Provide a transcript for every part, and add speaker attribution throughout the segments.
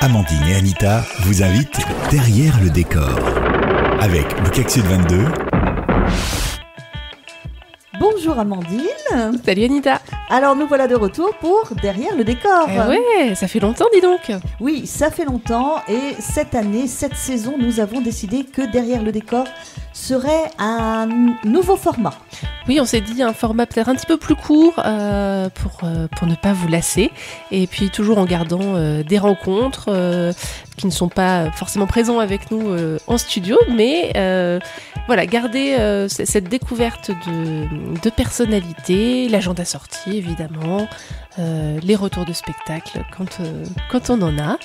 Speaker 1: Amandine et Anita vous invitent derrière le décor avec Lucac Sud 22.
Speaker 2: Bonjour Amandine.
Speaker 3: Salut Anita.
Speaker 2: Alors nous voilà de retour pour Derrière le décor.
Speaker 3: Ouais, ça fait longtemps dis donc.
Speaker 2: Oui, ça fait longtemps et cette année, cette saison, nous avons décidé que Derrière le décor serait un nouveau format.
Speaker 3: Oui, on s'est dit un format peut-être un petit peu plus court pour ne pas vous lasser. Et puis toujours en gardant des rencontres qui ne sont pas forcément présents avec nous en studio. Mais voilà, garder cette découverte de personnalités, l'agenda sorti évidemment, les retours de spectacle quand on en a.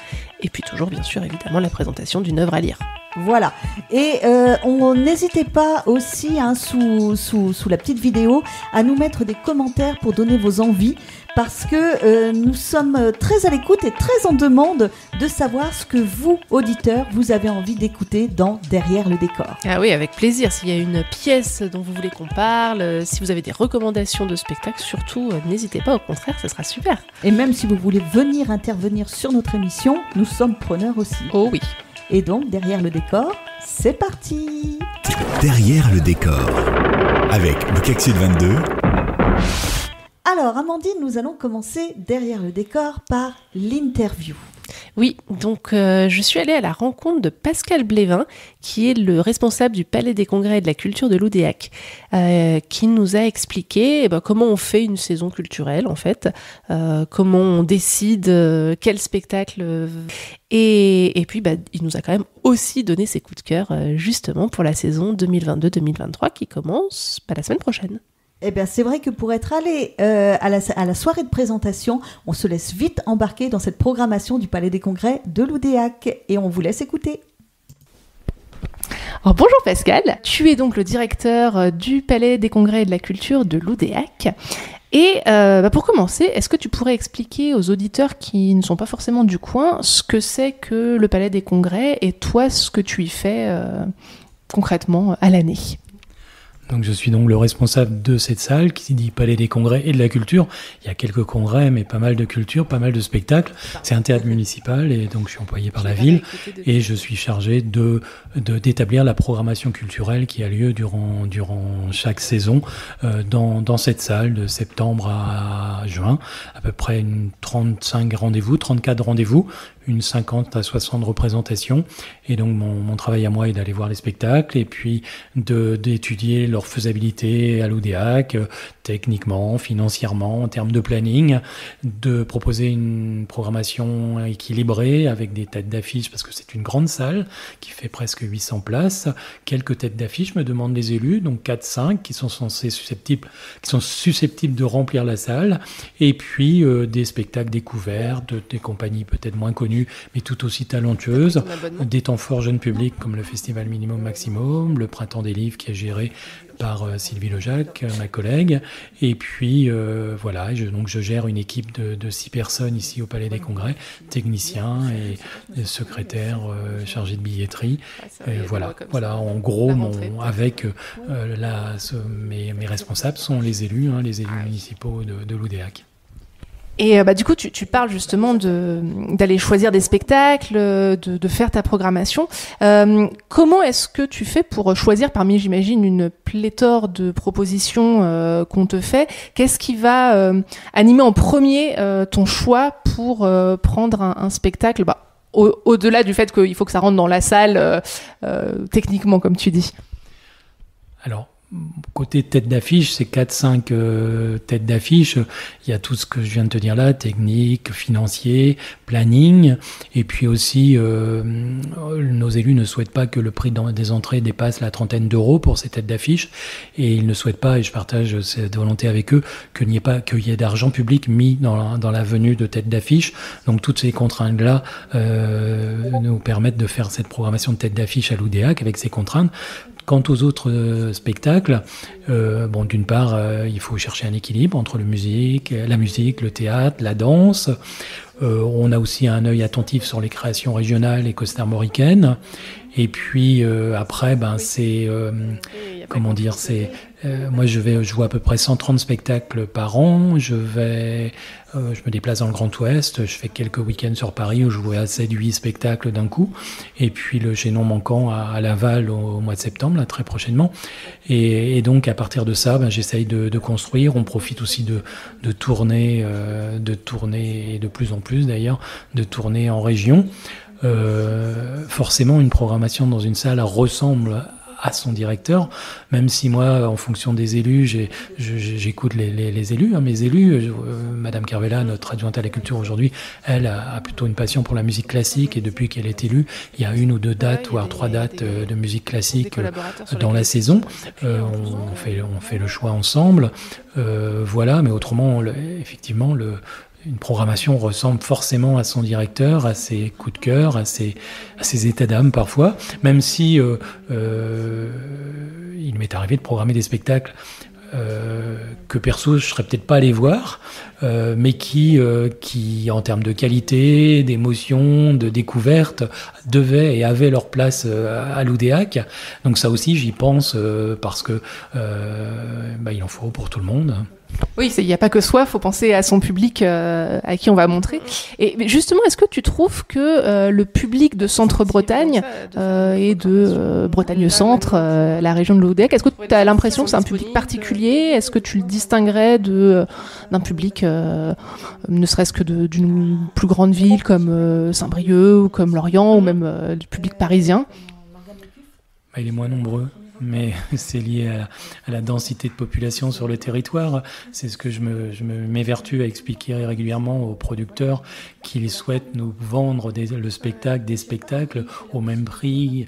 Speaker 3: Et puis toujours bien sûr évidemment la présentation d'une œuvre à lire.
Speaker 2: Voilà, et on n'hésitez pas aussi sous la petite vidéo à nous mettre des commentaires pour donner vos envies parce que nous sommes très à l'écoute et très en demande de savoir ce que vous, auditeurs, vous avez envie d'écouter dans Derrière le décor.
Speaker 3: Ah oui, avec plaisir, s'il y a une pièce dont vous voulez qu'on parle, si vous avez des recommandations de spectacles, surtout n'hésitez pas, au contraire, ça sera super.
Speaker 2: Et même si vous voulez venir intervenir sur notre émission, nous sommes preneurs aussi.
Speaker 3: Oh oui.
Speaker 2: Et donc, Derrière le décor, c'est parti!
Speaker 1: Derrière le décor, avec Lucac Sud 22.
Speaker 2: Alors, Amandine, nous allons commencer Derrière le décor par l'interview.
Speaker 3: Oui, donc je suis allée à la rencontre de Pascal Blévin, qui est le responsable du Palais des Congrès et de la Culture de l'Oudéac, qui nous a expliqué comment on fait une saison culturelle, en fait, comment on décide quel spectacle... Et puis, il nous a quand même aussi donné ses coups de cœur, justement, pour la saison 2022-2023, qui commence la semaine prochaine.
Speaker 2: Eh bien, c'est vrai que pour être allé à la soirée de présentation, on se laisse vite embarquer dans cette programmation du Palais des Congrès de l'Oudéac et on vous laisse écouter.
Speaker 3: Alors, bonjour Pascal, tu es donc le directeur du Palais des Congrès et de la Culture de l'Oudéac. Et pour commencer, est-ce que tu pourrais expliquer aux auditeurs qui ne sont pas forcément du coin ce que c'est que le Palais des Congrès et toi ce que tu y fais concrètement à l'année ?
Speaker 4: Donc je suis donc le responsable de cette salle qui dit Palais des Congrès et de la Culture. Il y a quelques congrès, mais pas mal de culture, pas mal de spectacles. C'est un théâtre municipal et donc je suis employé par la ville et je suis chargé d'établir la programmation culturelle qui a lieu durant chaque saison dans cette salle de septembre à juin. À peu près 34 rendez-vous, une 50 à 60 représentations. Et donc mon travail à moi est d'aller voir les spectacles et puis d'étudier leur faisabilité à l'Oudéac, techniquement, financièrement, en termes de planning, de proposer une programmation équilibrée avec des têtes d'affiche, parce que c'est une grande salle qui fait presque 800 places. Quelques têtes d'affiche me demandent les élus, donc 4-5 qui sont susceptibles de remplir la salle. Et puis des spectacles découverts, des compagnies peut-être moins connues, mais tout aussi talentueuses, des temps forts jeunes publics comme le Festival Minimum Maximum, le Printemps des Livres qui est géré par Sylvie Lejac, ma collègue. Et puis voilà, je gère une équipe de 6 personnes ici au Palais des Congrès, techniciens et secrétaires chargés de billetterie. Voilà, en gros, mes responsables sont les élus municipaux de l'Oudéac.
Speaker 3: Et du coup, tu parles justement d'aller choisir des spectacles, de faire ta programmation. Comment est-ce que tu fais pour choisir parmi, j'imagine, une pléthore de propositions qu'on te fait ? Qu'est-ce qui va animer en premier ton choix pour prendre un spectacle au-delà du fait qu'il faut que ça rentre dans la salle techniquement, comme tu dis ?
Speaker 4: Alors, côté tête d'affiche, c'est 4-5 têtes d'affiche. Il y a tout ce que je viens de te dire là, technique, financier, planning. Et puis aussi, nos élus ne souhaitent pas que le prix des entrées dépasse la 30aine d'euros pour ces têtes d'affiche. Et ils ne souhaitent pas, et je partage cette volonté avec eux, qu'il y ait d'argent public mis dans la venue de têtes d'affiche. Donc toutes ces contraintes-là nous permettent de faire cette programmation de têtes d'affiche à l'Oudéac avec ces contraintes. Quant aux autres spectacles, d'une part, il faut chercher un équilibre entre la musique, le théâtre, la danse. On a aussi un œil attentif sur les créations régionales et costarmoricaines. Et puis après, c'est comment dire, moi je joue à peu près 130 spectacles par an, je me déplace dans le Grand Ouest, je fais quelques week-ends sur Paris où je jouais à 7-8 spectacles d'un coup, et puis le Chaînon Manquant à Laval au mois de septembre, là, très prochainement. Et donc à partir de ça, j'essaye de construire, on profite aussi de tourner, et de plus en plus d'ailleurs, de tourner en région. Forcément, une programmation dans une salle ressemble à son directeur, même si moi, en fonction des élus, j'écoute les élus, mes élus. Madame Carvela, notre adjointe à la culture aujourd'hui, elle a plutôt une passion pour la musique classique, et depuis qu'elle est élue, il y a 1 ou 2 dates, voire 3 dates de musique classique dans la saison. On fait le choix ensemble, voilà, mais autrement, effectivement, une programmation ressemble forcément à son directeur, à ses coups de cœur, à ses états d'âme parfois, même si il m'est arrivé de programmer des spectacles que perso je serais peut-être pas allé voir, mais qui en termes de qualité, d'émotion, de découverte, devaient et avaient leur place à l'Oudéac. Donc ça aussi j'y pense parce que il en faut pour tout le monde.
Speaker 5: Oui, il n'y a pas que soi, il faut penser à son public à qui on va montrer. Et justement, est-ce que tu trouves que le public de Centre-Bretagne et de Bretagne-Centre, la région de l'Oudéac, est-ce que tu as l'impression que c'est un public particulier ? Est-ce que tu le distinguerais d'un public, ne serait-ce que d'une plus grande ville comme Saint-Brieuc ou comme Lorient ou même du public parisien ?
Speaker 4: Il est moins nombreux. Mais c'est lié à la densité de population sur le territoire. C'est ce que je m'évertue à expliquer régulièrement aux producteurs qui souhaitent nous vendre des spectacles au même prix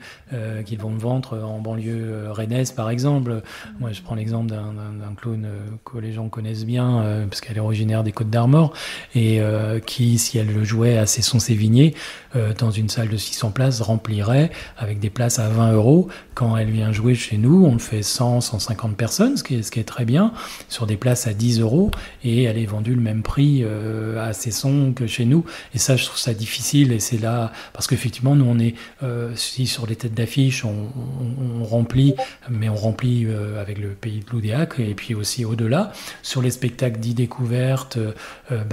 Speaker 4: qu'ils vont vendre en banlieue rennaise, par exemple. Moi, je prends l'exemple d'un clown que les gens connaissent bien, parce qu'elle est originaire des Côtes-d'Armor, et qui, si elle le jouait à Cesson-Sévigné, dans une salle de 600 places, remplirait avec des places à 20 €. Quand elle vient jouer chez nous, on le fait 150 personnes, ce qui est très bien, sur des places à 10 €, et elle est vendue le même prix à Cesson que chez nous. Et ça, je trouve ça difficile, et c'est là, parce qu'effectivement, nous, on est, si sur les têtes d'affiche, on remplit, mais on remplit avec le pays de l'Oudéac, et puis aussi au-delà. Sur les spectacles dits découvertes,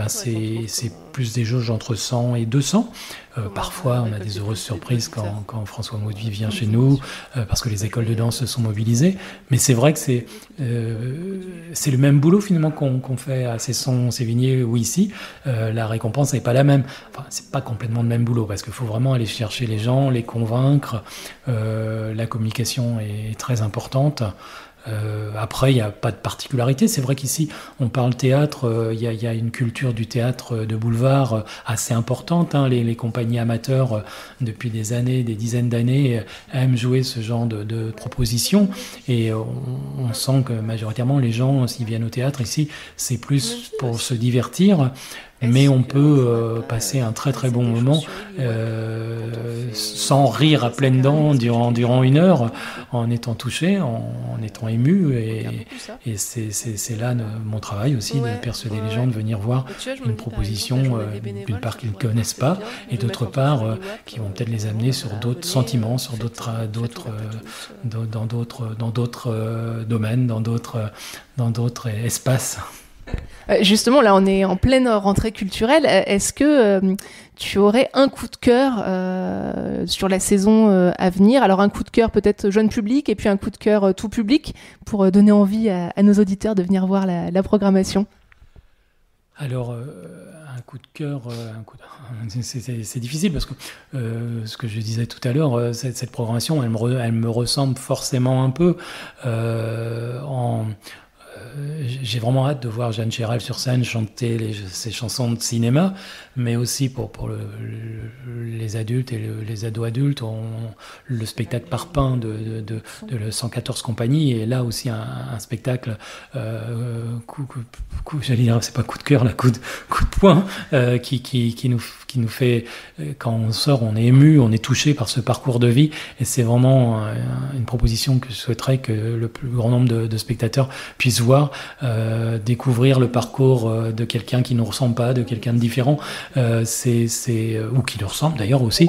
Speaker 4: c'est plus des jauges entre 100 et 200. Parfois, on a des heureuses surprises quand François Maudeville vient chez nous, parce que les écoles de danse se sont mobilisées. Mais c'est vrai que c'est le même boulot finalement qu'on fait à Cesson-Sévigné ou ici. La récompense n'est pas la même. Enfin, c'est pas complètement le même boulot, parce qu'il faut vraiment aller chercher les gens, les convaincre. La communication est très importante. Après, il n'y a pas de particularité. C'est vrai qu'ici, on parle théâtre, il y a une culture du théâtre de boulevard assez importante. Les compagnies amateurs, depuis des années, des dizaines d'années, aiment jouer ce genre de propositions. Et on sent que majoritairement, les gens, s'ils viennent au théâtre ici, c'est plus pour se divertir. Mais on peut passer un très très bon moment sans rire à pleines dents durant 1 heure, en étant touché, en étant ému, et c'est là mon travail aussi, de persuader les gens de venir voir une proposition d'une part qu'ils ne connaissent pas, et d'autre part qui vont peut-être les amener sur d'autres sentiments, sur dans d'autres domaines, dans d'autres espaces.
Speaker 5: Justement, là, on est en pleine rentrée culturelle. Est-ce que tu aurais un coup de cœur sur la saison à venir ? Alors, un coup de cœur peut-être jeune public, et puis un coup de cœur tout public, pour donner envie à nos auditeurs de venir voir la programmation.
Speaker 4: Alors, un coup de cœur, c'est difficile, parce que ce que je disais tout à l'heure, cette programmation, elle me ressemble forcément un peu j'ai vraiment hâte de voir Jeanne Chéral sur scène chanter ses chansons de cinéma, mais aussi pour les adultes et les ados-adultes. Le spectacle Parpaing de 114 compagnies, et là aussi un spectacle j'allais dire, c'est pas coup de cœur, là, coup de poing, qui nous fait, quand on sort, on est ému, on est touché par ce parcours de vie, et c'est vraiment une proposition que je souhaiterais que le plus grand nombre de spectateurs puissent voir, découvrir le parcours de quelqu'un qui ne nous ressemble pas, de quelqu'un de différent, ou qui nous ressemble d'ailleurs. cœur aussi.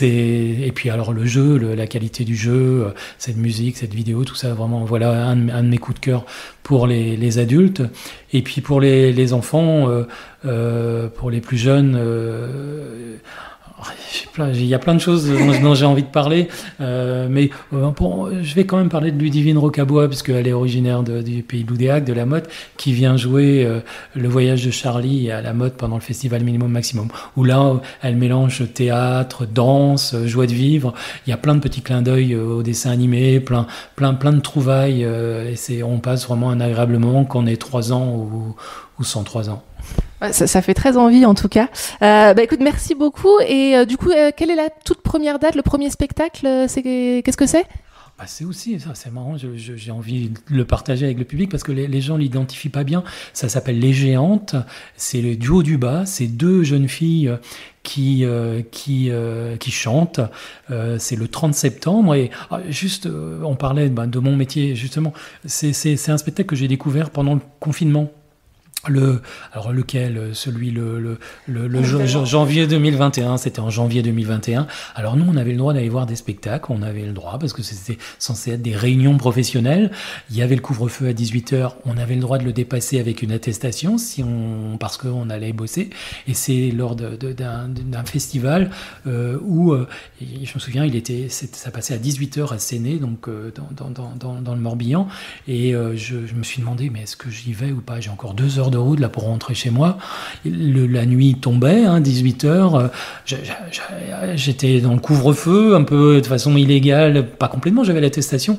Speaker 4: Et puis alors le jeu, la qualité du jeu, cette musique, cette vidéo, tout ça, vraiment, voilà un de mes coups de cœur pour les adultes. Et puis pour les enfants, pour les plus jeunes, il y a plein de choses dont j'ai envie de parler, mais je vais quand même parler de Ludivine Rocabois, puisqu'elle est originaire du pays de l'Oudéac, de la Motte, qui vient jouer le voyage de Charlie à la Motte pendant le festival Minimum Maximum, où là, elle mélange théâtre, danse, joie de vivre. Il y a plein de petits clins d'œil au dessin animé, plein de trouvailles, et on passe vraiment un agréable moment qu'on ait 3 ans ou 103 ans.
Speaker 5: Ça fait très envie en tout cas. Écoute, merci beaucoup. Et du coup, quelle est la toute première date, le premier spectacle qu'est-ce que c'est ?
Speaker 4: C'est aussi, ça, c'est marrant, j'ai envie de le partager avec le public parce que les gens ne l'identifient pas bien. Ça s'appelle Les Géantes, c'est le duo du bas, c'est 2 jeunes filles qui chantent. C'est le 30 septembre et juste, on parlait de mon métier, justement, c'est un spectacle que j'ai découvert pendant le confinement. Lequel, celui le janvier 2021, c'était en janvier 2021. Alors nous, on avait le droit d'aller voir des spectacles, on avait le droit parce que c'était censé être des réunions professionnelles. Il y avait le couvre-feu à 18h, on avait le droit de le dépasser avec une attestation parce qu'on allait bosser. Et c'est lors d'un festival où je me souviens, ça passait à 18h à Séné, donc dans le Morbihan. Et je me suis demandé, mais est-ce que j'y vais ou pas ? J'ai encore 2 heures de route là pour rentrer chez moi. La nuit tombait, 18h. J'étais dans le couvre-feu, un peu de façon illégale, pas complètement, j'avais l'attestation.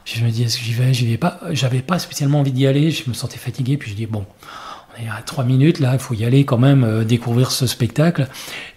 Speaker 4: Je me dis, est-ce que j'y vais pas ? J'avais pas spécialement envie d'y aller, je me sentais fatigué, puis je dis, bon, on est à 3 minutes, là, il faut y aller quand même, découvrir ce spectacle.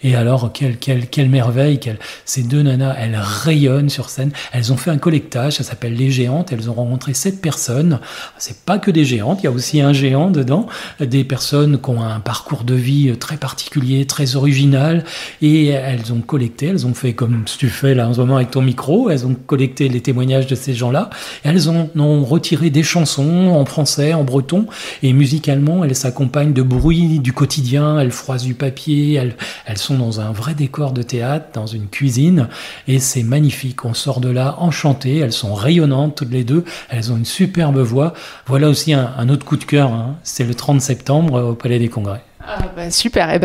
Speaker 4: Et alors, quelle merveille, ces 2 nanas, elles rayonnent sur scène. Elles ont fait un collectage, ça s'appelle Les Géantes. Elles ont rencontré 7 personnes. C'est pas que des géantes, il y a aussi un géant dedans. Des personnes qui ont un parcours de vie très particulier, très original. Et elles ont collecté, elles ont fait comme tu fais là en ce moment avec ton micro. Elles ont collecté les témoignages de ces gens-là. Et elles ont retiré des chansons en français, en breton. Et musicalement, elles s'accompagnent de bruits du quotidien. Elles froissent du papier. Elles sont dans un vrai décor de théâtre, dans une cuisine, et c'est magnifique. On sort de là enchanté. Elles sont rayonnantes toutes les 2. Elles ont une superbe voix. Voilà aussi un autre coup de cœur. C'est le 30 septembre au Palais des Congrès.
Speaker 5: Super.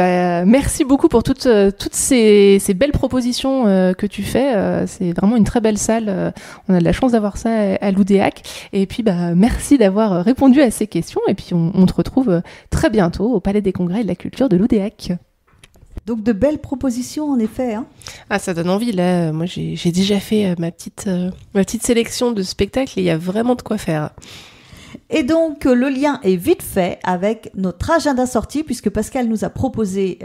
Speaker 5: Merci beaucoup pour toutes ces belles propositions que tu fais. C'est vraiment une très belle salle. On a de la chance d'avoir ça à l'Oudéac. Et puis, merci d'avoir répondu à ces questions. Et puis, on te retrouve très bientôt au Palais des Congrès et de la Culture de l'Oudéac.
Speaker 2: Donc de belles propositions en effet.
Speaker 3: Ça donne envie là. Moi j'ai déjà fait ma petite sélection de spectacles et il y a vraiment de quoi faire.
Speaker 2: Et donc le lien est vite fait avec notre agenda sortie puisque Pascal nous a proposé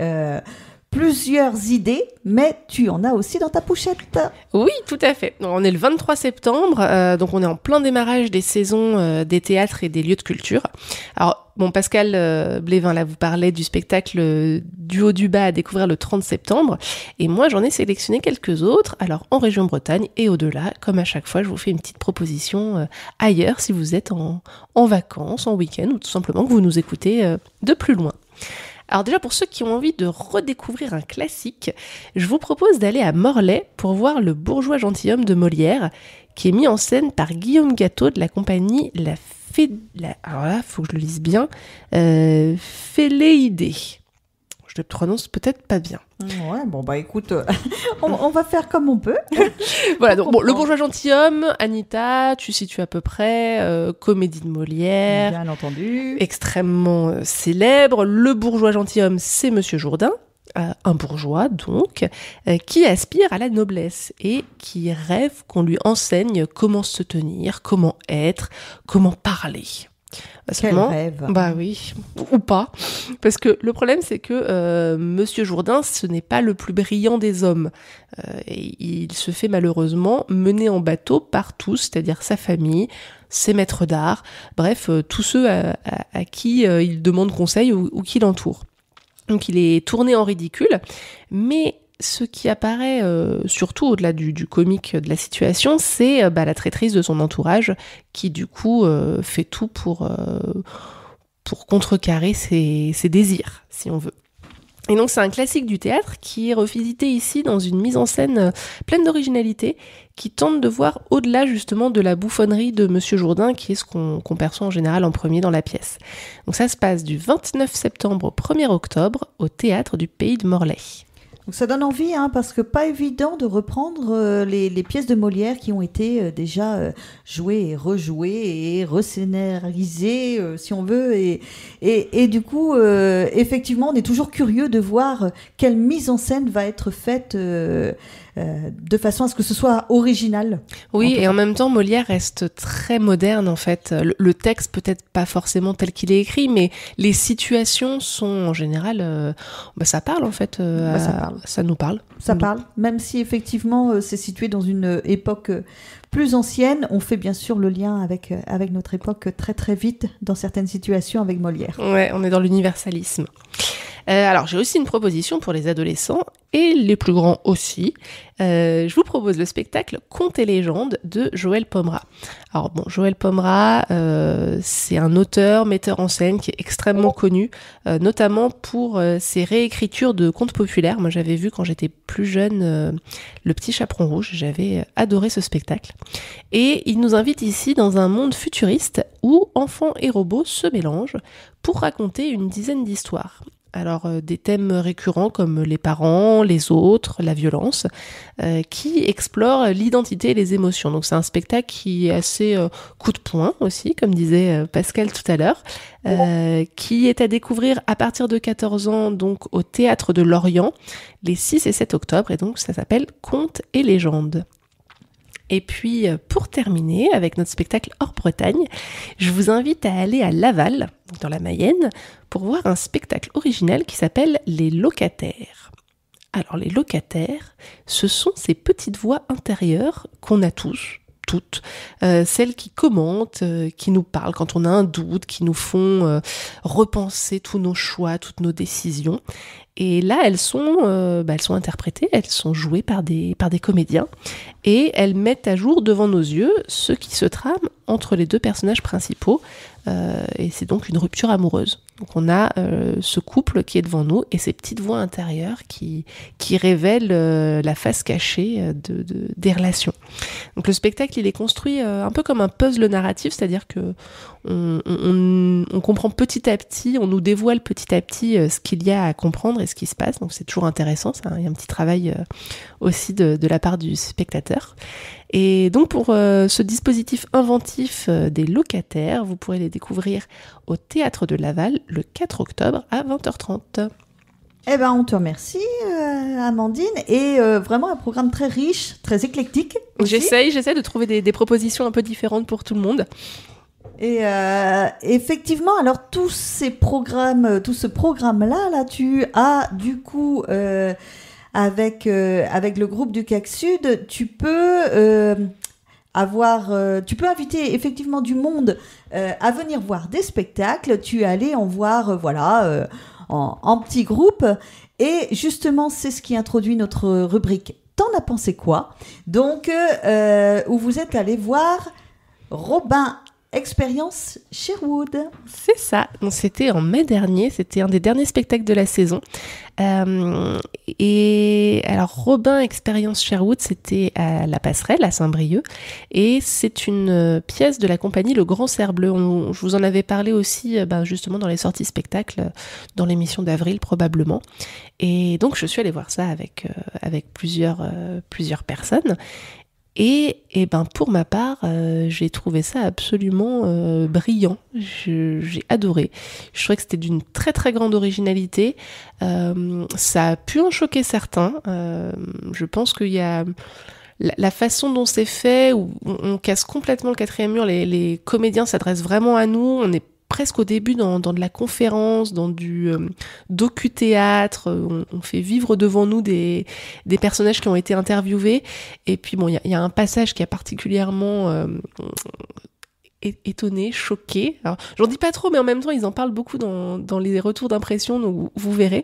Speaker 2: plusieurs idées, mais tu en as aussi dans ta pochette.
Speaker 3: Oui, tout à fait. On est le 23 septembre, donc on est en plein démarrage des saisons des théâtres et des lieux de culture. Alors, Pascal Blévin, là, vous parlait du spectacle du haut du bas à découvrir le 30 septembre, et moi, j'en ai sélectionné quelques autres, alors en région Bretagne et au-delà. Comme à chaque fois, je vous fais une petite proposition ailleurs, si vous êtes en vacances, en week-end, ou tout simplement que vous nous écoutez de plus loin. Alors déjà, pour ceux qui ont envie de redécouvrir un classique, je vous propose d'aller à Morlaix pour voir Le bourgeois gentilhomme de Molière, qui est mis en scène par Guillaume Gâteau de la compagnie alors là, faut que je le lise bien, Féléidée. Je le prononce peut-être pas bien.
Speaker 2: Ouais, écoute, on va faire comme on peut.
Speaker 3: Voilà, donc Le bourgeois gentilhomme, Anita, tu situes à peu près, comédie de Molière.
Speaker 2: Bien entendu.
Speaker 3: Extrêmement célèbre. Le bourgeois gentilhomme, c'est Monsieur Jourdain. Un bourgeois, donc, qui aspire à la noblesse et qui rêve qu'on lui enseigne comment se tenir, comment être, comment parler.
Speaker 2: Quel rêve.
Speaker 3: Oui, ou pas. Parce que le problème, c'est que Monsieur Jourdain, ce n'est pas le plus brillant des hommes. Et il se fait malheureusement mener en bateau par tous, c'est-à-dire sa famille, ses maîtres d'art, bref, tous ceux à qui il demande conseil ou qui l'entourent. Donc il est tourné en ridicule, mais ce qui apparaît surtout au-delà du comique de la situation, c'est la traîtrise de son entourage qui du coup fait tout pour contrecarrer ses désirs, si on veut. Et donc c'est un classique du théâtre qui est revisité ici dans une mise en scène pleine d'originalité, qui tente de voir au-delà justement de la bouffonnerie de Monsieur Jourdain, qui est ce qu'on perçoit en général en premier dans la pièce. Donc ça se passe du 29 septembre au 1er octobre au théâtre du Pays de Morlaix.
Speaker 2: Donc ça donne envie, parce que pas évident de reprendre les pièces de Molière qui ont été déjà jouées et rejouées et rescénarisées, si on veut. Et du coup, effectivement, on est toujours curieux de voir quelle mise en scène va être faite de façon à ce que ce soit original.
Speaker 3: Oui, et en même temps, Molière reste très moderne, en fait. Le texte, peut-être pas forcément tel qu'il est écrit, mais les situations sont, en général, ça parle, en fait. Ça nous parle.
Speaker 2: Ça parle, même si effectivement c'est situé dans une époque plus ancienne, on fait bien sûr le lien avec notre époque très très vite dans certaines situations avec Molière.
Speaker 3: Ouais, on est dans l'universalisme. Alors j'ai aussi une proposition pour les adolescents et les plus grands aussi. Je vous propose le spectacle Contes et légendes de Joël Pomera. Alors bon, Joël Pomera, c'est un auteur, metteur en scène qui est extrêmement connu, notamment pour ses réécritures de contes populaires. Moi j'avais vu quand j'étais plus jeune Le Petit Chaperon Rouge, j'avais adoré ce spectacle. Et il nous invite ici dans un monde futuriste où enfants et robots se mélangent pour raconter une dizaine d'histoires. Alors des thèmes récurrents comme les parents, les autres, la violence, qui explorent l'identité et les émotions. Donc c'est un spectacle qui est assez coup de poing aussi, comme disait Pascal tout à l'heure, qui est à découvrir à partir de 14 ans donc au Théâtre de Lorient, les 6 et 7 octobre, et donc ça s'appelle Contes et légendes. Et puis, pour terminer avec notre spectacle hors Bretagne, je vous invite à aller à Laval, dans la Mayenne, pour voir un spectacle original qui s'appelle Les Locataires. Alors, les locataires, ce sont ces petites voix intérieures qu'on a tous, toutes, celles qui commentent, qui nous parlent quand on a un doute, qui nous font repenser tous nos choix, toutes nos décisions. Et là, elles sont interprétées, elles sont jouées par des comédiens et elles mettent à jour devant nos yeux ce qui se trame entre les deux personnages principaux et c'est donc une rupture amoureuse. Donc on a ce couple qui est devant nous et ces petites voix intérieures qui révèlent la face cachée des relations. Donc le spectacle, il est construit un peu comme un puzzle narratif, c'est-à-dire que on comprend petit à petit, on nous dévoile petit à petit ce qu'il y a à comprendre et ce qui se passe, donc c'est toujours intéressant, il y a un petit travail aussi de la part du spectateur. Et donc pour ce dispositif inventif des locataires, vous pourrez les découvrir au Théâtre de Laval le 4 octobre à 20h30.
Speaker 2: Eh ben, on te remercie, Amandine, et vraiment un programme très riche, très éclectique aussi.
Speaker 3: J'essaie de trouver des propositions un peu différentes pour tout le monde.
Speaker 2: Et effectivement, alors tout ce programme-là, tu as du coup avec le groupe du CAC Sud, tu peux inviter effectivement du monde à venir voir des spectacles. Tu es allé en voir, en petits groupes. Et justement, c'est ce qui introduit notre rubrique T'en as pensé quoi ? Donc, où vous êtes allé voir Robin Expérience Sherwood.
Speaker 3: C'est ça. Donc, c'était en mai dernier. C'était un des derniers spectacles de la saison. Et alors, Robin Expérience Sherwood, c'était à la Passerelle, à Saint-Brieuc. Et c'est une pièce de la compagnie Le Grand Cerf Bleu. Je vous en avais parlé aussi, justement, dans les sorties spectacles, dans l'émission d'avril, probablement. Et donc, je suis allée voir ça avec plusieurs personnes. Et pour ma part, j'ai trouvé ça absolument brillant. J'ai adoré. Je trouvais que c'était d'une très très grande originalité. Ça a pu en choquer certains. Je pense qu'il y a la façon dont c'est fait, où on casse complètement le quatrième mur. Les comédiens s'adressent vraiment à nous. On est presque au début dans de la conférence, dans du docu-théâtre, on fait vivre devant nous des personnages qui ont été interviewés, et puis bon, il y a un passage qui a particulièrement étonné, choqué. Alors, j'en dis pas trop, mais en même temps, ils en parlent beaucoup dans les retours d'impression, donc vous verrez.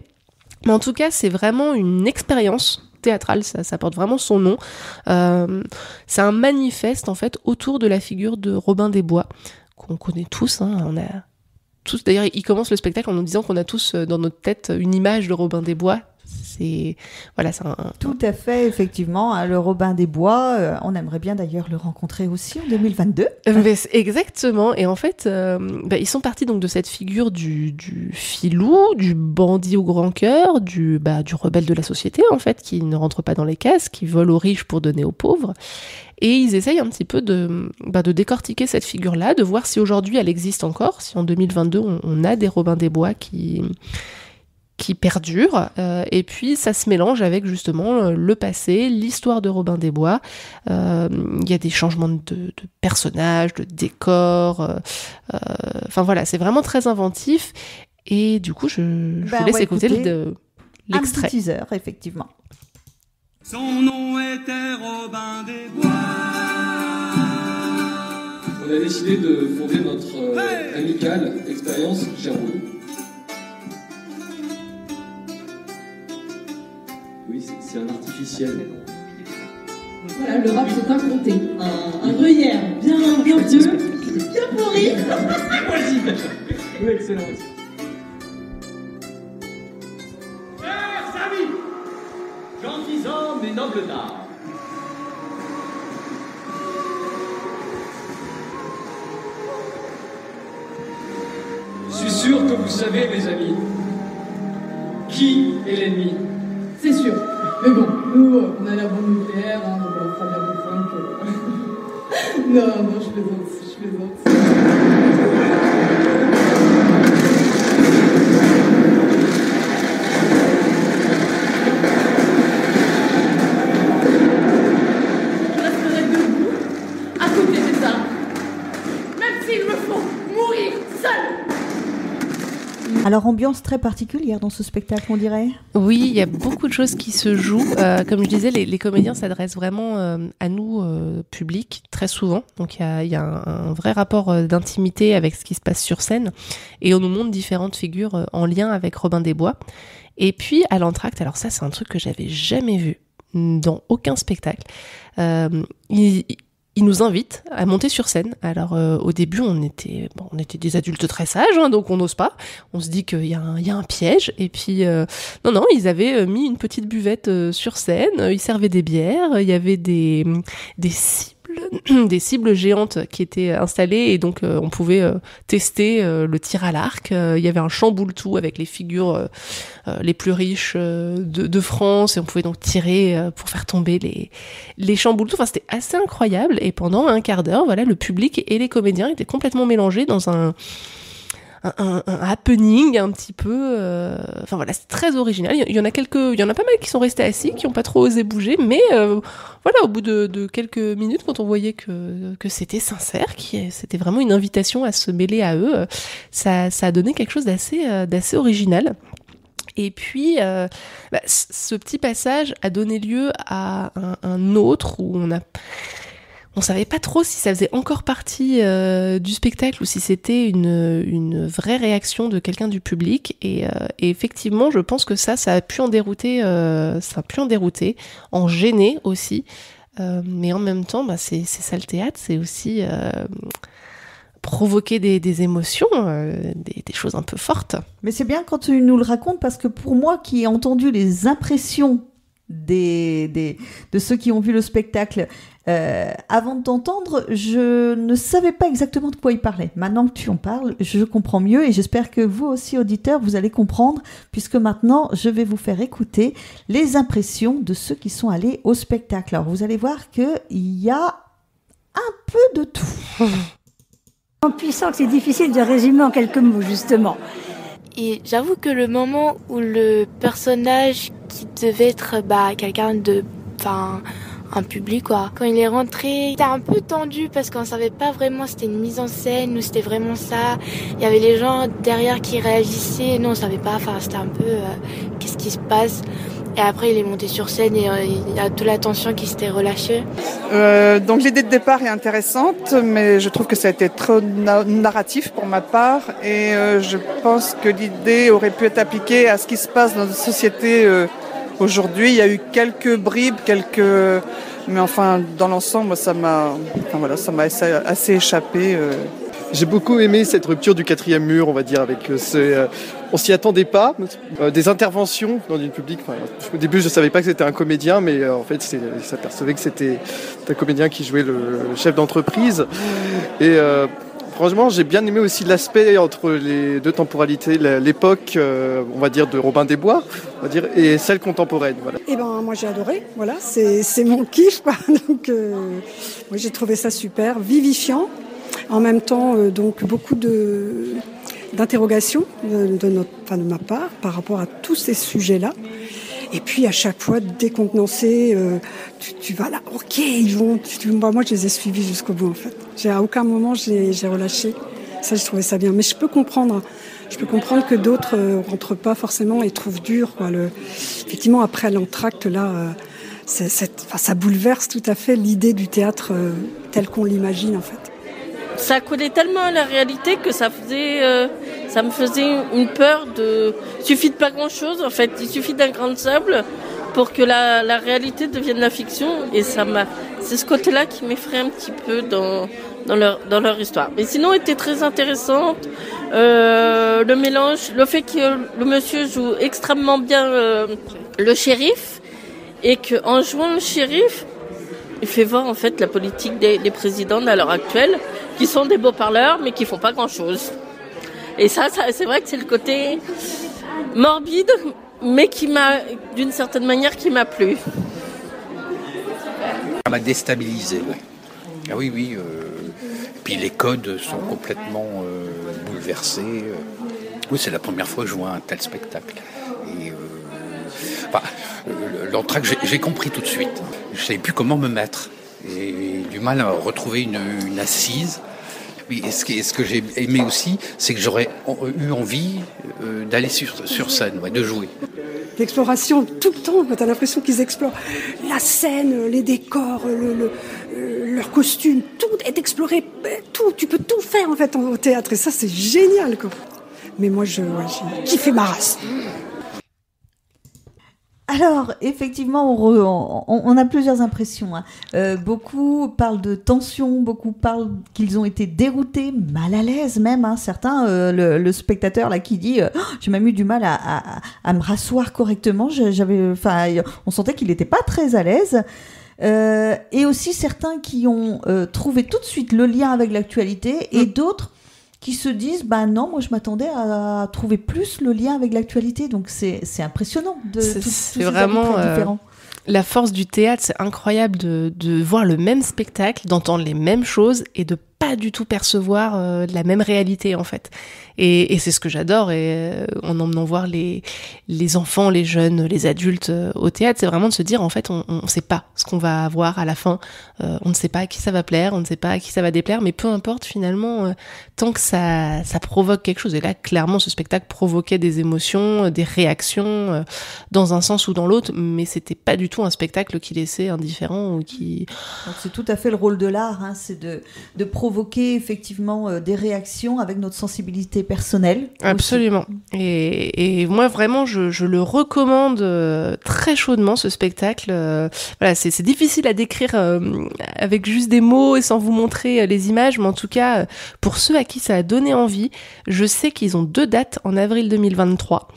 Speaker 3: Mais en tout cas, c'est vraiment une expérience théâtrale, ça porte vraiment son nom. C'est un manifeste, en fait, autour de la figure de Robin des Bois, qu'on connaît tous, on a tous, d'ailleurs, il commence le spectacle en nous disant qu'on a tous dans notre tête une image de Robin des Bois.
Speaker 2: Tout à fait, effectivement, hein, le Robin des Bois, on aimerait bien d'ailleurs le rencontrer aussi en 2022.
Speaker 3: Exactement, et en fait, ils sont partis donc de cette figure du filou, du bandit au grand cœur, du rebelle de la société en fait, qui ne rentre pas dans les cases, qui vole aux riches pour donner aux pauvres. Et ils essayent un petit peu de décortiquer cette figure-là, de voir si aujourd'hui elle existe encore, si en 2022 on a des Robins des Bois qui perdure, et puis ça se mélange avec justement le passé, l'histoire de Robin des Bois. Il y a des changements de personnages, de décors, c'est vraiment très inventif, et du coup je vous laisse écouter l'extrait.
Speaker 2: Un petit teaser, effectivement.
Speaker 6: Son nom était Robin des Bois.
Speaker 7: On a décidé de fonder notre amicale expérience Sherwood. Oui, c'est un artificiel.
Speaker 8: Voilà, le rap c'est inventé. Un gruyère bien vieux, bien pourri.
Speaker 7: Oui, excellent.
Speaker 6: Chers amis, gentils hommes et nobles dames,
Speaker 7: Je suis sûr que vous savez, mes amis, qui est l'ennemi.
Speaker 8: C'est sûr. Mais bon, nous, on a la bombe nucléaire, hein, donc on va pas bien comprendre que... non, je plaisante. Je resterai debout, à côté des arbres, même s'il me faut mourir seul.
Speaker 2: Alors, ambiance très particulière dans ce spectacle, on dirait.
Speaker 3: Oui, il y a beaucoup de choses qui se jouent. Comme je disais, les comédiens s'adressent vraiment à nous, public, très souvent. Donc il y a un vrai rapport d'intimité avec ce qui se passe sur scène. Et on nous montre différentes figures en lien avec Robin des Bois. Et puis, à l'entracte, alors ça, c'est un truc que j'avais jamais vu dans aucun spectacle. Il nous invite à monter sur scène. Alors au début, on était des adultes très sages, hein, donc on n'ose pas. On se dit qu'il y a un piège. Et puis non, ils avaient mis une petite buvette sur scène. Ils servaient des bières. Il y avait des cibles géantes qui étaient installées, et donc on pouvait tester le tir à l'arc. Il y avait un chamboule-tout avec les figures les plus riches de France, et on pouvait donc tirer pour faire tomber les chamboule-tout. Enfin, c'était assez incroyable, et pendant un quart d'heure, voilà, le public et les comédiens étaient complètement mélangés dans un happening un petit peu. C'est très original. Il y en a pas mal qui sont restés assis, qui n'ont pas trop osé bouger, mais au bout de quelques minutes, quand on voyait que c'était sincère, c'était vraiment une invitation à se mêler à eux, ça a donné quelque chose d'assez original. Et puis, ce petit passage a donné lieu à un autre où on savait pas trop si ça faisait encore partie du spectacle ou si c'était une vraie réaction de quelqu'un du public. Et effectivement, je pense que ça a pu en dérouter, en gêner aussi. Mais en même temps, c'est ça le théâtre, c'est aussi provoquer des émotions, des choses un peu fortes.
Speaker 2: Mais c'est bien quand tu nous le racontes, parce que pour moi qui ai entendu les impressions de ceux qui ont vu le spectacle, avant de t'entendre, je ne savais pas exactement de quoi il parlait. Maintenant que tu en parles, je comprends mieux, et j'espère que vous aussi, auditeurs, vous allez comprendre, puisque maintenant, je vais vous faire écouter les impressions de ceux qui sont allés au spectacle. Alors, vous allez voir qu'il y a un peu de tout.
Speaker 9: En puissant que c'est difficile de résumer en quelques mots, justement.
Speaker 10: Et j'avoue que le moment où le personnage qui devait être quelqu'un un public quoi, quand il est rentré, c'était un peu tendu parce qu'on savait pas vraiment si c'était une mise en scène ou c'était vraiment ça. Il y avait les gens derrière qui réagissaient, nous on savait pas, c'était un peu qu'est-ce qui se passe. Et après, il est monté sur scène et il y a toute la tension qui s'était relâchée.
Speaker 11: Donc l'idée de départ est intéressante, mais je trouve que ça a été trop narratif pour ma part. Et je pense que l'idée aurait pu être appliquée à ce qui se passe dans notre société aujourd'hui. Il y a eu quelques bribes, mais enfin, dans l'ensemble, ça m'a assez échappé.
Speaker 12: J'ai beaucoup aimé cette rupture du 4e mur, on va dire, avec on s'y attendait pas, des interventions dans le public. Enfin, au début, je savais pas que c'était un comédien, mais en fait, ça percevait que c'était un comédien qui jouait le chef d'entreprise. Et franchement, j'ai bien aimé aussi l'aspect entre les deux temporalités, l'époque, on va dire, de Robin des Bois, on va dire, et celle contemporaine. Voilà.
Speaker 13: Eh ben, moi, j'ai adoré. Voilà, c'est mon kiff, quoi. Donc, moi, j'ai trouvé ça super, vivifiant. En même temps, donc beaucoup d'interrogations de ma part par rapport à tous ces sujets-là. Et puis à chaque fois décontenancé, tu vas là, ok, ils vont. Moi, je les ai suivis jusqu'au bout en fait. À aucun moment j'ai relâché. Ça, je trouvais ça bien. Mais je peux comprendre que d'autres rentrent pas forcément et trouvent dur. Quoi. Effectivement, après l'entracte là, ça bouleverse tout à fait l'idée du théâtre tel qu'on l'imagine en fait.
Speaker 14: Ça collait tellement à la réalité que ça me faisait une peur il suffit de pas grand chose en fait, il suffit d'un grain de sable pour que la réalité devienne la fiction et c'est ce côté-là qui m'effraie un petit peu dans leur histoire. Mais sinon, elle était très intéressante, le mélange, le fait que le monsieur joue extrêmement bien le shérif et qu'en jouant le shérif, il fait voir en fait la politique des présidents à l'heure actuelle qui sont des beaux parleurs mais qui font pas grand chose. Et ça c'est vrai que c'est le côté morbide mais d'une certaine manière qui m'a plu.
Speaker 15: Ça m'a déstabilisé, ouais. Ah oui. Et puis les codes sont complètement bouleversés. Oui, c'est la première fois que je vois un tel spectacle. Et l'entracte, j'ai compris tout de suite. Je ne savais plus comment me mettre. J'ai du mal à retrouver une assise. Et ce que j'ai aimé aussi, c'est que j'aurais eu envie d'aller sur scène, de jouer.
Speaker 13: L'exploration tout le temps, tu as l'impression qu'ils explorent la scène, les décors, leurs costumes, tout est exploré, tout, tu peux tout faire en fait au théâtre et ça c'est génial quoi. Mais moi j'ai kiffé ma race.
Speaker 2: Alors, effectivement, on a plusieurs impressions. Beaucoup parlent de tension, beaucoup parlent qu'ils ont été déroutés, mal à l'aise même. Certains, le spectateur là qui dit j'ai même eu du mal à me rasseoir correctement. On sentait qu'il n'était pas très à l'aise. Et aussi certains qui ont trouvé tout de suite le lien avec l'actualité et d'autres qui se disent non, moi je m'attendais à trouver plus le lien avec l'actualité, donc c'est impressionnant de
Speaker 3: c'est vraiment différents. La force du théâtre, c'est incroyable de voir le même spectacle, d'entendre les mêmes choses et de pas du tout percevoir la même réalité en fait. Et c'est ce que j'adore en emmenant voir les enfants, les jeunes, les adultes au théâtre, c'est vraiment de se dire en fait on sait pas ce qu'on va avoir à la fin, on ne sait pas à qui ça va plaire, on ne sait pas à qui ça va déplaire, mais peu importe finalement tant que ça provoque quelque chose. Et là clairement ce spectacle provoquait des émotions, des réactions dans un sens ou dans l'autre, mais c'était pas du tout un spectacle qui laissait indifférent ou qui...
Speaker 2: Donc c'est tout à fait le rôle de l'art, c'est de provoquer effectivement des réactions avec notre sensibilité personnelle.
Speaker 3: Absolument. Et moi vraiment je le recommande très chaudement ce spectacle. Voilà, c'est difficile à décrire avec juste des mots et sans vous montrer les images, mais en tout cas pour ceux à qui ça a donné envie, je sais qu'ils ont 2 dates en avril 2023.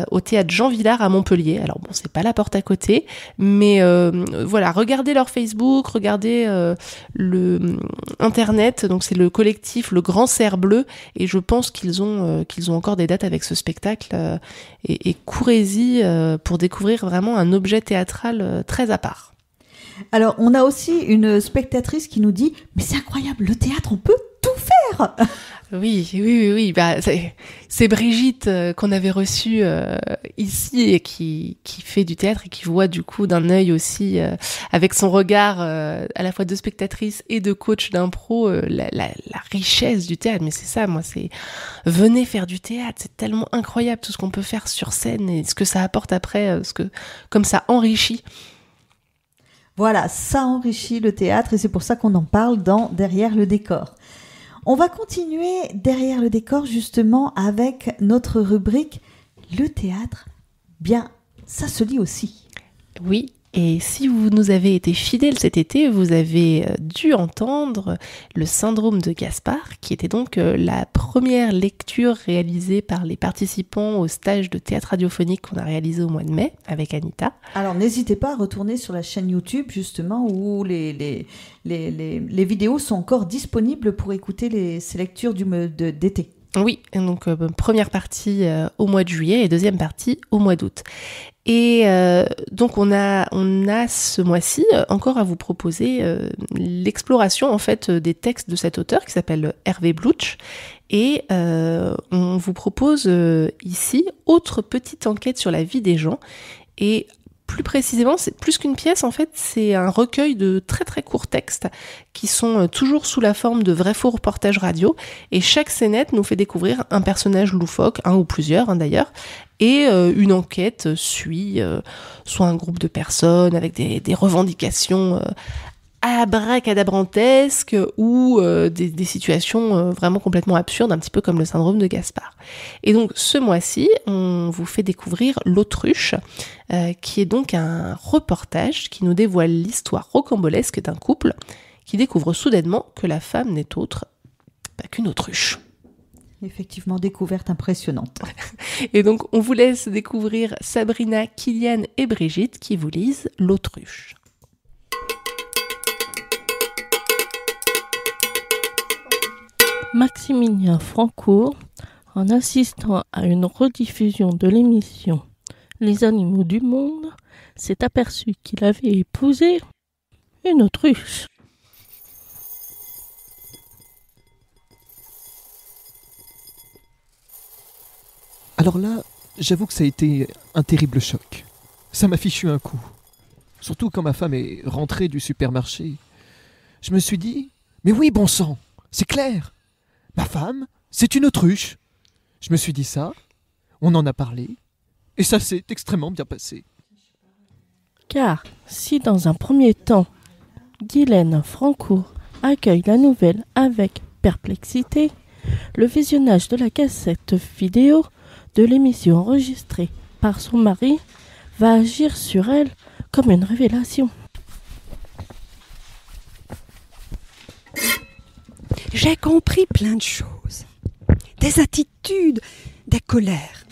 Speaker 3: Au théâtre Jean Vilar à Montpellier. Alors bon, c'est pas la porte à côté, mais voilà, regardez leur Facebook, regardez le internet. Donc c'est le collectif Le Grand Cerf Bleu, et je pense qu'ils ont encore des dates avec ce spectacle. Et courez-y pour découvrir vraiment un objet théâtral très à part.
Speaker 2: Alors on a aussi une spectatrice qui nous dit mais c'est incroyable, le théâtre on peut tout faire.
Speaker 3: Oui. C'est Brigitte qu'on avait reçue ici et qui fait du théâtre et qui voit du coup d'un œil aussi avec son regard à la fois de spectatrice et de coach d'impro la richesse du théâtre. Mais c'est ça, moi, c'est venez faire du théâtre, c'est tellement incroyable tout ce qu'on peut faire sur scène et ce que ça apporte après, comme ça enrichit.
Speaker 2: Voilà, ça enrichit le théâtre et c'est pour ça qu'on en parle dans Derrière le décor. On va continuer derrière le décor justement avec notre rubrique Le théâtre. Bien, ça se lit aussi.
Speaker 3: Oui, Et si vous nous avez été fidèles cet été, vous avez dû entendre le syndrome de Gaspard, qui était donc la première lecture réalisée par les participants au stage de théâtre radiophonique qu'on a réalisé au mois de mai avec Anita.
Speaker 2: Alors n'hésitez pas à retourner sur la chaîne YouTube justement où les vidéos sont encore disponibles pour écouter ces lectures d'été.
Speaker 3: Oui, donc première partie au mois de juillet et deuxième partie au mois d'août. Et donc on a ce mois-ci encore à vous proposer l'exploration en fait des textes de cet auteur qui s'appelle Hervé Bloch. Et on vous propose ici autre petite enquête sur la vie des gens. Et plus précisément, c'est plus qu'une pièce, en fait, c'est un recueil de très très courts textes qui sont toujours sous la forme de vrais-faux reportages radio. Et chaque scénette nous fait découvrir un personnage loufoque, un ou plusieurs d'ailleurs, et une enquête suit soit un groupe de personnes avec des revendications abracadabrantesques ou des situations vraiment complètement absurdes, un petit peu comme le syndrome de Gaspard. Et donc ce mois-ci, on vous fait découvrir L'Autruche, qui est donc un reportage qui nous dévoile l'histoire rocambolesque d'un couple qui découvre soudainement que la femme n'est autre qu'une autruche.
Speaker 2: Effectivement, découverte impressionnante.
Speaker 3: Et donc on vous laisse découvrir Sabrina, Kylian et Brigitte qui vous lisent L'Autruche.
Speaker 16: Maximilien Francourt, en assistant à une rediffusion de l'émission Les animaux du monde, s'est aperçu qu'il avait épousé une autruche.
Speaker 17: Alors là, j'avoue que ça a été un terrible choc. Ça m'a fichu un coup. Surtout quand ma femme est rentrée du supermarché. Je me suis dit, mais oui, bon sang, c'est clair. Ma femme, c'est une autruche. Je me suis dit ça, on en a parlé, et ça s'est extrêmement bien passé.
Speaker 16: Car si dans un premier temps, Guylaine Francourt accueille la nouvelle avec perplexité, le visionnage de la cassette vidéo de l'émission enregistrée par son mari va agir sur elle comme une révélation.
Speaker 13: J'ai compris plein de choses. Des attitudes, des colères,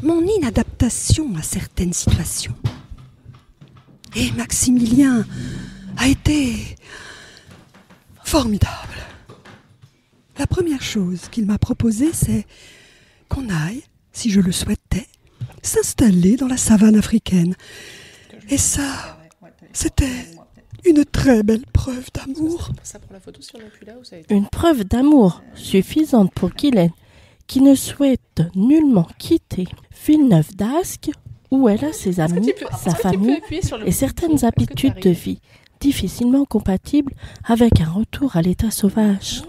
Speaker 13: mon inadaptation à certaines situations. Et Maximilien a été formidable. La première chose qu'il m'a proposée, c'est qu'on aille, si je le souhaitais, s'installer dans la savane africaine. Et ça, c'était une très belle preuve d'amour.
Speaker 16: Une preuve d'amour suffisante pour Guylaine, qui ne souhaite nullement quitter Villeneuve d'Ascq, où elle a ses amis, sa famille et certaines habitudes de vie difficilement compatibles avec un retour à l'état sauvage.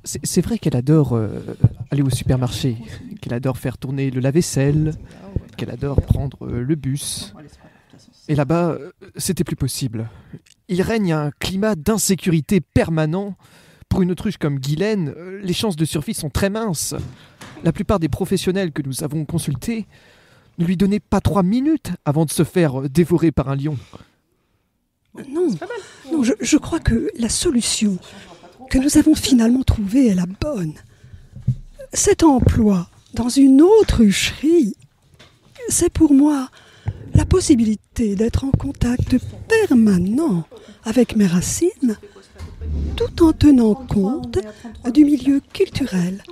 Speaker 17: C'est vrai qu'elle adore aller au supermarché, qu'elle adore faire tourner le lave-vaisselle, qu'elle adore prendre le bus. Et là-bas, c'était plus possible. Il règne un climat d'insécurité permanent. Pour une autruche comme Guylaine, les chances de survie sont très minces. La plupart des professionnels que nous avons consultés ne lui donnaient pas 3 minutes avant de se faire dévorer par un lion.
Speaker 13: Non, je crois que la solution que nous avons finalement trouvée est la bonne. Cet emploi dans une autrucherie, c'est pour moi la possibilité d'être en contact permanent avec mes racines, tout en tenant compte du milieu culturel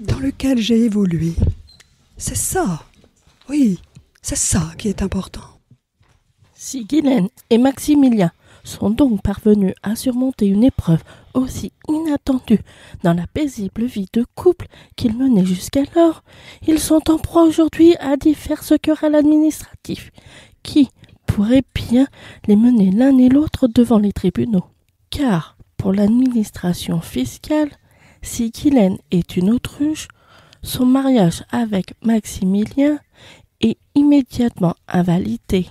Speaker 13: dans lequel j'ai évolué. C'est ça, oui, c'est ça qui est important.
Speaker 16: Si Guylaine et Maximilien sont donc parvenus à surmonter une épreuve aussi inattendue dans la paisible vie de couple qu'ils menaient jusqu'alors, ils sont en proie aujourd'hui à diverses querelles administratives qui pourraient bien les mener l'un et l'autre devant les tribunaux. Car pour l'administration fiscale, si Guylaine est une autruche, son mariage avec Maximilien est immédiatement invalidé.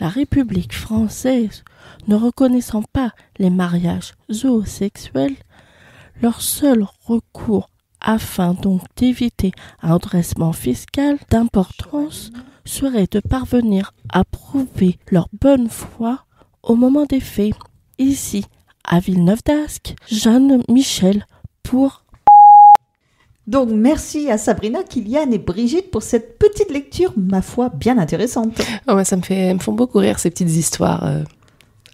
Speaker 16: La République française ne reconnaissant pas les mariages zoosexuels, leur seul recours afin donc d'éviter un redressement fiscal d'importance serait de parvenir à prouver leur bonne foi au moment des faits. Ici, à Villeneuve d'Ascq, Jeanne Michel pour...
Speaker 2: Donc merci à Sabrina, Kylian et Brigitte pour cette petite lecture, ma foi, bien intéressante.
Speaker 3: Oh, ouais, elles me font beaucoup rire, ces petites histoires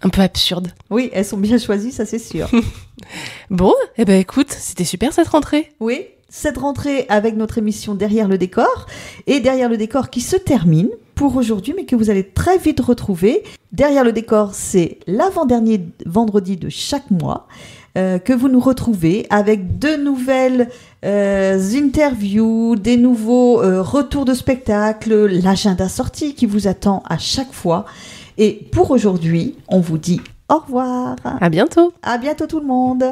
Speaker 3: un peu absurdes.
Speaker 2: Oui, elles sont bien choisies, ça c'est sûr.
Speaker 3: Bon, écoute, c'était super cette rentrée.
Speaker 2: Oui, cette rentrée avec notre émission Derrière le décor, et Derrière le décor qui se termine pour aujourd'hui, mais que vous allez très vite retrouver. Derrière le décor, c'est l'avant-dernier vendredi de chaque mois, que vous nous retrouvez avec de nouvelles interviews, des nouveaux retours de spectacle, l'agenda sortie qui vous attend à chaque fois. Et pour aujourd'hui, on vous dit au revoir.
Speaker 3: À bientôt.
Speaker 2: À bientôt tout le monde.